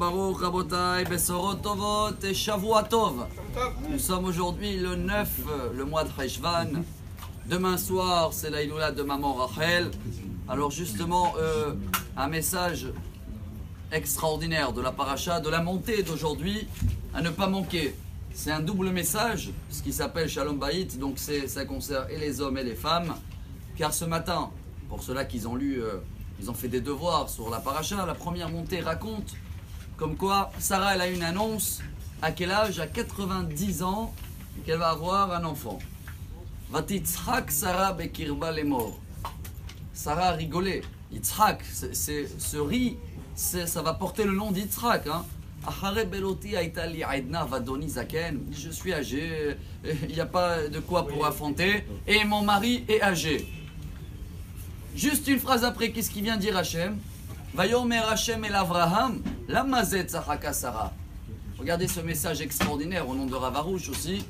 Baruch Rabotai, Besorot Tovot et Shavua Tov. Nous sommes aujourd'hui le 9, le mois de Cheshvan. Demain soir, c'est la Iloula de maman Rachel. Alors justement, un message extraordinaire de la paracha, de la montée d'aujourd'hui, à ne pas manquer. C'est un double message, ce qui s'appelle Shalom Bayit, donc ça concerne et les hommes et les femmes. Car ce matin, pour ceux-là qui ont lu, ils ont fait des devoirs sur la paracha, la première montée raconte comme quoi Sarah elle a une annonce, à quel âge? À 90 ans, qu'elle va avoir un enfant. Vatitzhak Sarah bekirba lemor. Sarah a rigolé. Yitzhak, ce riz, ça va porter le nom d'Yitzhak. Je suis âgé, il n'y a pas de quoi pour affronter, et mon mari est âgé. Juste une phrase après, qu'est-ce qu'il vient dire Hachem? Vayomer Hachem el Avraham, la mazet tzachaka Sarah. Regardez ce message extraordinaire au nom de Rav Arush aussi.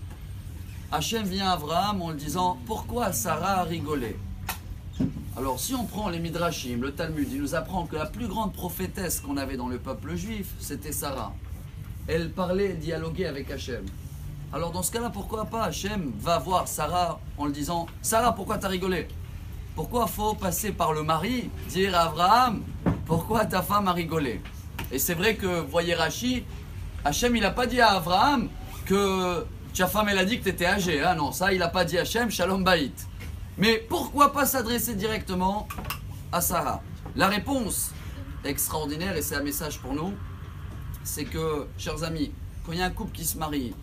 Hachem vient à Avraham en lui disant pourquoi Sarah a rigolé. Alors si on prend les Midrashim, le Talmud, il nous apprend que la plus grande prophétesse qu'on avait dans le peuple juif, c'était Sarah. Elle parlait, elle dialoguait avec Hachem. Alors dans ce cas-là, pourquoi pas Hachem va voir Sarah en lui disant Sarah, pourquoi t'as rigolé? Pourquoi faut passer par le mari, dire à Abraham pourquoi ta femme a rigolé? Et c'est vrai que, voyez Rashi, Hachem il n'a pas dit à Abraham que ta femme elle a dit que tu étais âgé. Hein? Non, ça il n'a pas dit Hachem, Shalom Bayit. Mais pourquoi pas s'adresser directement à Sarah? La réponse extraordinaire, et c'est un message pour nous, c'est que, chers amis, quand il y a un couple qui se marie,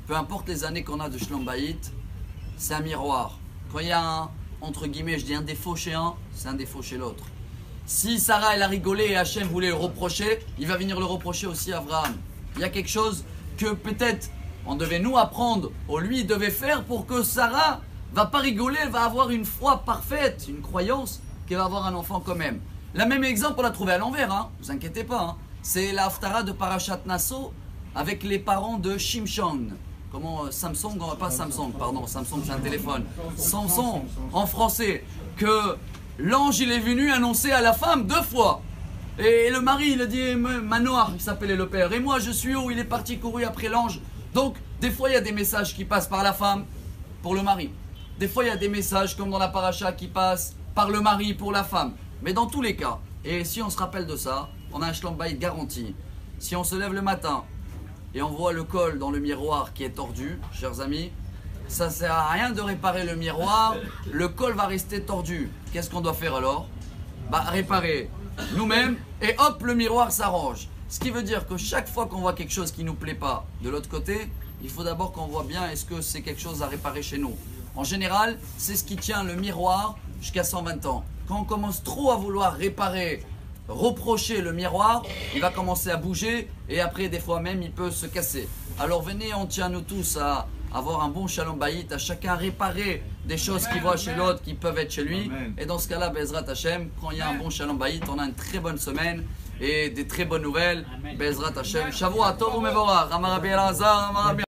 peu importe les années qu'on a de Shalom Bayit, c'est un miroir. Quand il y a un, entre guillemets, je dis un défaut chez un, c'est un défaut chez l'autre. Si Sarah elle a rigolé et Hachem voulait le reprocher, il va venir le reprocher aussi à Abraham. Il y a quelque chose que peut-être on devait nous apprendre, ou lui devait faire pour que Sarah va pas rigoler, elle va avoir une foi parfaite, une croyance qu'elle va avoir un enfant quand même. Le même exemple on l'a trouvé à l'envers, hein, vous inquiétez pas. Hein. C'est la Haftara de Parashat Nasso avec les parents de Shimshon. Comment Samsung, pas Samsung, pardon, Samsung c'est un téléphone. Samson en français, que l'ange il est venu annoncer à la femme 2 fois. Et le mari il a dit Manoah, il s'appelait le père. Et moi je suis où? Il est parti courir après l'ange. Donc des fois il y a des messages qui passent par la femme pour le mari. Des fois il y a des messages comme dans la paracha qui passent par le mari pour la femme. Mais dans tous les cas, et si on se rappelle de ça, on a un Shalom Bayit garanti. Si on se lève le matin et on voit le col dans le miroir qui est tordu, chers amis, ça ne sert à rien de réparer le miroir, le col va rester tordu. Qu'est-ce qu'on doit faire alors? Bah réparer nous-mêmes et hop, le miroir s'arrange. Ce qui veut dire que chaque fois qu'on voit quelque chose qui ne nous plaît pas de l'autre côté, il faut d'abord qu'on voit bien est-ce que c'est quelque chose à réparer chez nous. En général, c'est ce qui tient le miroir jusqu'à 120 ans. Quand on commence trop à vouloir réparer, reprocher le miroir, il va commencer à bouger et après des fois même il peut se casser. Alors venez, on tient nous tous à avoir un bon Shalom Bayit, à chacun réparer des choses qu'il voit chez l'autre qui peuvent être chez lui. Et dans ce cas-là, Bezrat Hashem, quand il y a un bon Shalom Bayit, on a une très bonne semaine et des très bonnes nouvelles. Bezrat Hashem, Shavua Tov u'Mevorach, Amar Rabbi Elazar, Amar Rabbi